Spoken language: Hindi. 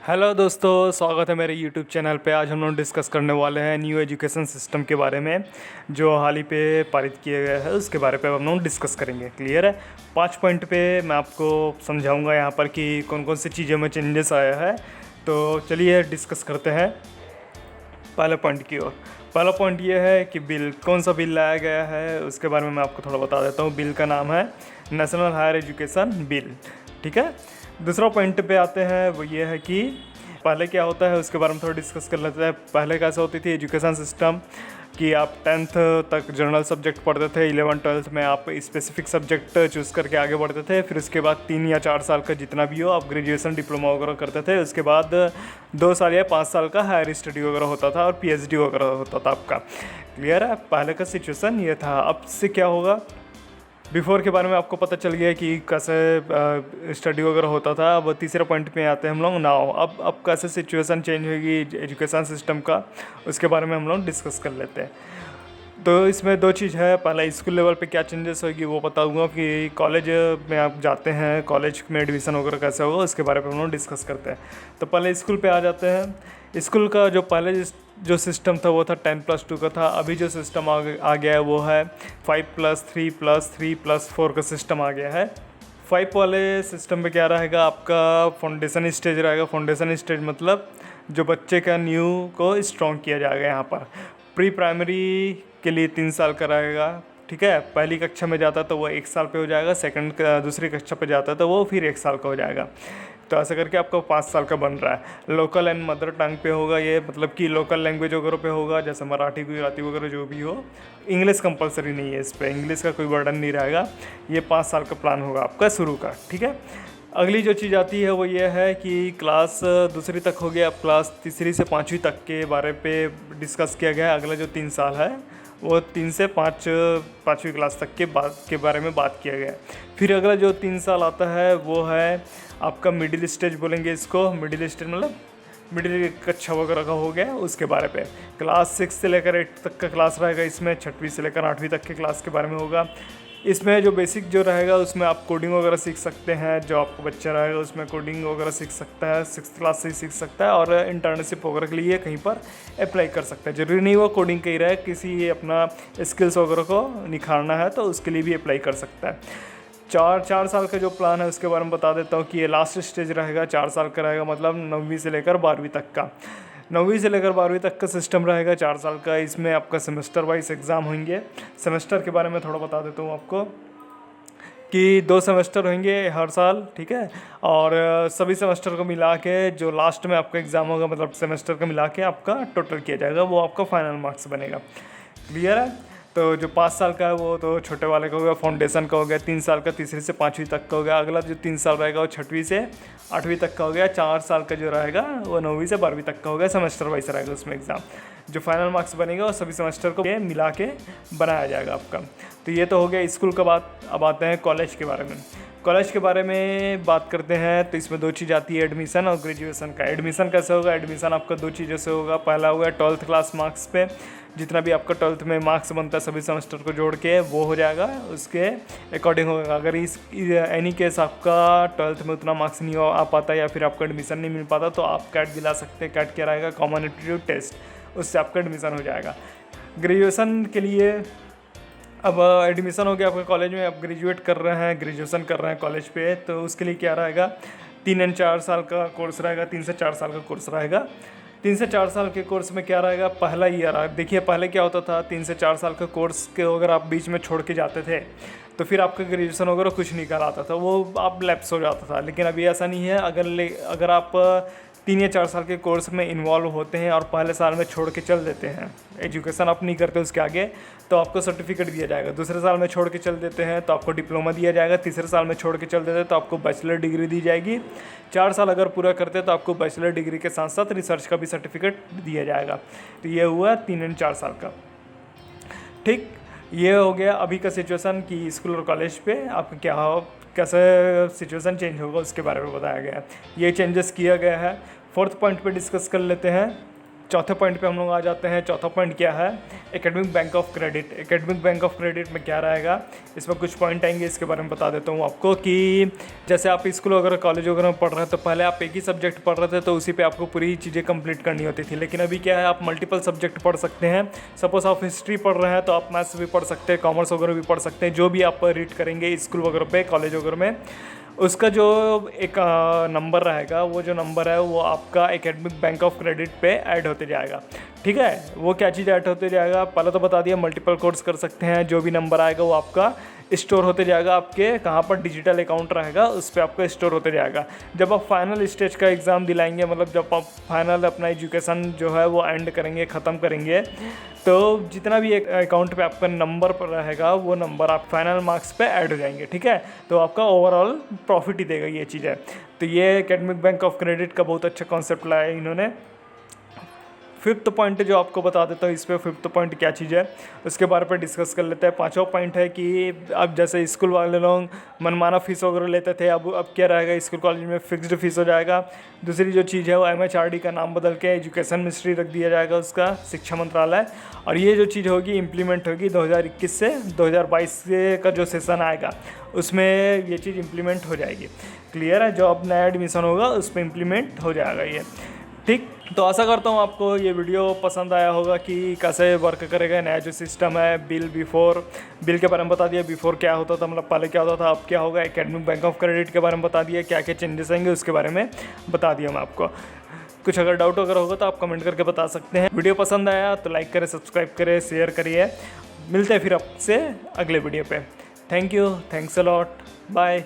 हेलो दोस्तों, स्वागत है मेरे यूट्यूब चैनल पे। आज हम लोग डिस्कस करने वाले हैं न्यू एजुकेशन सिस्टम के बारे में, जो हाल ही पे पारित किया गया है। उसके बारे पे हम लोग डिस्कस करेंगे। क्लियर है? 5 पॉइंट पे मैं आपको समझाऊंगा यहाँ पर कि कौन कौन सी चीज़ों में चेंजेस आया है। तो चलिए डिस्कस करते हैं पहले पॉइंट की ओर। पहला पॉइंट ये है कि बिल, कौन सा बिल लाया गया है उसके बारे में मैं आपको थोड़ा बता देता हूँ। बिल का नाम है नेशनल हायर एजुकेशन बिल। ठीक है। दूसरा पॉइंट पे आते हैं, वो ये है कि पहले क्या होता है उसके बारे में थोड़ा डिस्कस कर लेते हैं। पहले कैसे होती थी एजुकेशन सिस्टम कि आप 10th तक जनरल सब्जेक्ट पढ़ते थे, 11 12th में आप स्पेसिफिक सब्जेक्ट चूज़ करके आगे बढ़ते थे। फिर उसके बाद 3 या 4 साल का जितना भी हो आप ग्रेजुएशन डिप्लोमा वगैरह करते थे। उसके बाद 2 साल या 5 साल का हायर स्टडी वगैरह होता था और PhD वगैरह होता था आपका। क्लियर है? पहले का सिचुएशन ये था। अब से क्या होगा, बिफोर के बारे में आपको पता चल गया कि कैसे स्टडी वगैरह होता था। अब तीसरे पॉइंट पे आते हैं हम लोग नाउ। अब कैसे सिचुएशन चेंज होगी एजुकेशन सिस्टम का, उसके बारे में हम लोग डिस्कस कर लेते हैं। तो इसमें 2 चीज़ है। पहला स्कूल लेवल पे क्या चेंजेस होगी वो बताऊंगा कि कॉलेज में आप जाते हैं, कॉलेज में एडमिशन वगैरह कैसे होगा उसके बारे में हम लोग डिस्कस करते हैं। तो पहले स्कूल पे आ जाते हैं। स्कूल का जो पहले जो सिस्टम था वो था 10+2 का था। अभी जो सिस्टम आ गया है वो है 5+3+3+4 का सिस्टम आ गया है। 5 वाले सिस्टम में क्या रहेगा, आपका फाउंडेशन स्टेज रहेगा। फाउंडेशन स्टेज मतलब जो बच्चे का न्यू को स्ट्रॉन्ग किया जाएगा। यहाँ पर प्री प्राइमरी के लिए 3 साल का रहेगा। ठीक है। पहली कक्षा में जाता तो वो 1 साल पे हो जाएगा। दूसरी कक्षा पे जाता तो वो फिर 1 साल का हो जाएगा। तो ऐसा करके आपको 5 साल का बन रहा है। लोकल एंड मदर टंग पे होगा ये, मतलब कि लोकल लैंग्वेज वगैरह पे होगा, जैसे मराठी गुजराती वगैरह जो भी हो। इंग्लिश कंपलसरी नहीं है इस पर, इंग्लिश का कोई बर्डन नहीं रहेगा। ये 5 साल का प्लान होगा आपका शुरू का। ठीक है। अगली जो चीज़ आती है वो ये है कि क्लास दूसरी तक हो गया। अब क्लास तीसरी से 5वीं तक के बारे पे डिस्कस किया गया है। अगला जो 3 साल है वो 3 से 5वीं क्लास तक के बारे में बात किया गया है। फिर अगला जो 3 साल आता है वो है आपका मिडिल स्टेज बोलेंगे इसको। मिडिल स्टेज मतलब मिडिल कक्षा वगैरह का हो गया। उसके बारे पे क्लास 6 से लेकर 8 तक का क्लास रहेगा। इसमें 6वीं से लेकर 8वीं तक के क्लास के बारे में होगा। इसमें जो बेसिक जो रहेगा उसमें आप कोडिंग वगैरह सीख सकते हैं। जो आपका बच्चा रहेगा उसमें कोडिंग वगैरह सीख सकता है, 6th क्लास से ही सीख सकता है। और इंटर्नशिप वगैरह के लिए कहीं पर अप्लाई कर सकता है। ज़रूरी नहीं वो कोडिंग का ही रहे, किसी अपना स्किल्स वगैरह को निखारना है तो उसके लिए भी अप्लाई कर सकता है। 4 साल का जो प्लान है उसके बारे में बता देता हूँ कि ये लास्ट स्टेज रहेगा। 4 साल का रहेगा, मतलब 9वीं से लेकर 12वीं तक का। 9वीं से लेकर 12वीं तक का सिस्टम रहेगा 4 साल का। इसमें आपका सेमेस्टर वाइज एग्ज़ाम होंगे। सेमेस्टर के बारे में थोड़ा बता देता हूँ आपको कि 2 सेमेस्टर होंगे हर साल। ठीक है। और सभी सेमेस्टर को मिला के जो लास्ट में आपका एग्ज़ाम होगा, मतलब सेमेस्टर को मिला के आपका टोटल किया जाएगा, वो आपका फाइनल मार्क्स बनेगा। क्लियर है? तो जो 5 साल का है वो तो छोटे वाले का हो गया, फाउंडेशन का हो गया। 3 साल का तीसरी से 5वीं तक का हो गया। अगला जो 3 साल रहेगा वो 6वीं से 8वीं तक का हो गया। 4 साल का जो रहेगा वो 9वीं से 12वीं तक का हो गया। सेमेस्टर वाइज रहेगा उसमें एग्ज़ाम। जो फाइनल मार्क्स बनेगा वो सभी सेमेस्टर को मिला के बनाया जाएगा आपका। तो ये तो हो गया स्कूल का बात। अब आते हैं कॉलेज के बारे में। कॉलेज के बारे में बात करते हैं तो इसमें 2 चीज़ आती है, एडमिशन और ग्रेजुएशन का। एडमिशन कैसे होगा? एडमिशन आपका 2 चीज़ों से होगा। पहला होगा 12th क्लास मार्क्स पे, जितना भी आपका 12th में मार्क्स बनता है सभी सेमेस्टर को जोड़ के वो हो जाएगा, उसके अकॉर्डिंग होगा। अगर इस एनी केस आपका 12th में उतना मार्क्स नहीं आ पाता या फिर आपको एडमिशन नहीं मिल पाता तो आप कैट दिला सकते हैं। कैट क्या रहेगा? कॉमन एप्टीट्यूड टेस्ट, उससे आपका एडमिशन हो जाएगा। ग्रेजुएशन के लिए अब एडमिशन हो गया आपके कॉलेज में, अब ग्रेजुएट कर रहे हैं, ग्रेजुएशन कर रहे हैं कॉलेज पे, तो उसके लिए क्या रहेगा? 3 एंड 4 साल का कोर्स रहेगा। 3 से 4 साल का कोर्स रहेगा। 3 से 4 साल के कोर्स में क्या रहेगा? पहला ईयर, देखिए पहले क्या होता था, 3 से 4 साल का कोर्स के अगर आप बीच में छोड़ के जाते थे तो फिर आपका ग्रेजुएशन वगैरह कुछ नहीं कहलाता था, वो आप लैप्स हो जाता था। लेकिन अभी ऐसा नहीं है। अगर आप 3 या 4 साल के कोर्स में इन्वॉल्व होते हैं और पहले साल में छोड़ के चल देते हैं, एजुकेशन आप नहीं करते उसके आगे, तो आपको सर्टिफिकेट दिया जाएगा। दूसरे साल में छोड़ के चल देते हैं तो आपको डिप्लोमा दिया जाएगा। तीसरे साल में छोड़ के चल देते हैं तो आपको बैचलर डिग्री दी जाएगी। 4 साल अगर पूरा करते हैं तो आपको बैचलर डिग्री के साथ साथ रिसर्च का भी सर्टिफिकेट दिया जाएगा। तो ये हुआ 3 एंड 4 साल का। ठीक, ये हो गया अभी का सिचुएशन कि स्कूल और कॉलेज पे आपका क्या हो, कैसे सिचुएशन चेंज होगा उसके बारे में बताया गया है। ये चेंजेस किया गया है। 4th पॉइंट पे डिस्कस कर लेते हैं। चौथे पॉइंट पे हम लोग आ जाते हैं। चौथा पॉइंट क्या है? Academic bank of credit. Academic bank of credit में क्या रहेगा, इसमें कुछ पॉइंट आएंगे, इसके बारे में बता देता हूँ आपको कि जैसे आप स्कूल वगैरह कॉलेज वगैरह में पढ़ रहे हैं तो पहले आप एक ही सब्जेक्ट पढ़ रहे थे तो उसी पे आपको पूरी चीज़ें कंप्लीट करनी होती थी, लेकिन अभी क्या है, आप मल्टीपल सब्जेक्ट पढ़ सकते हैं। सपोज आप हिस्ट्री पढ़ रहे हैं तो आप मैथ्स भी पढ़ सकते हैं, कॉमर्स वगैरह भी पढ़ सकते हैं, जो भी आप रीड करेंगे स्कूल वगैरह पे, कॉलेज वगैरह में, उसका जो एक नंबर रहेगा, वो जो नंबर है वो आपका एकेडमिक बैंक ऑफ क्रेडिट पे ऐड होते जाएगा। ठीक है, वो क्या चीज़ ऐड होते जाएगा, पहले तो बता दिया, मल्टीपल कोर्स कर सकते हैं, जो भी नंबर आएगा वो आपका स्टोर होते जाएगा, आपके कहाँ पर डिजिटल अकाउंट रहेगा उस पर आपका स्टोर होते जाएगा। जब आप फाइनल स्टेज का एग्ज़ाम दिलाएंगे, मतलब जब आप फाइनल अपना एजुकेशन जो है वो एंड करेंगे, ख़त्म करेंगे, तो जितना भी एक अकाउंट पे आपका नंबर पर रहेगा वो नंबर आप फाइनल मार्क्स पे ऐड हो जाएंगे। ठीक है, तो आपका ओवरऑल प्रॉफिट ही देगा ये चीज़ है। तो ये एकेडमिक बैंक ऑफ क्रेडिट का बहुत अच्छा कॉन्सेप्ट लाया इन्होंने। फिफ्थ पॉइंट जो आपको बता देता हूँ, इस पर फिफ्थ पॉइंट क्या चीज़ है उसके बारे में डिस्कस कर लेते हैं। पांचवा पॉइंट है कि अब जैसे स्कूल वाले लोग मनमाना फीस वगैरह लेते थे, अब क्या रहेगा, स्कूल कॉलेज में फिक्स्ड फीस हो जाएगा। दूसरी जो चीज़ है वो MHRD का नाम बदल के एजुकेशन मिनिस्ट्री रख दिया जाएगा, उसका शिक्षा मंत्रालय। और ये जो चीज़ होगी इम्प्लीमेंट होगी 2021 से 2022 का जो सेशन आएगा उसमें ये चीज़ इम्प्लीमेंट हो जाएगी। क्लियर है, जो अब नया एडमिशन होगा उस पर इम्प्लीमेंट हो जाएगा ये। ठीक, तो आशा करता हूँ आपको ये वीडियो पसंद आया होगा कि कैसे वर्क करेगा नया जो सिस्टम है। बिल के बारे में बता दिया, बिफोर क्या होता था, मतलब पहले क्या होता था, अब क्या होगा। एकेडमिक बैंक ऑफ क्रेडिट के बारे में बता दिया, क्या क्या चेंजेस आएंगे उसके बारे में बता दिया मैं आपको। कुछ अगर डाउट वगैरह होगा तो आप कमेंट करके बता सकते हैं। वीडियो पसंद आया तो लाइक करें, सब्सक्राइब करें, शेयर करिए। मिलते हैं फिर आपसे अगले वीडियो पे। Thank you, thanks a lot, bye.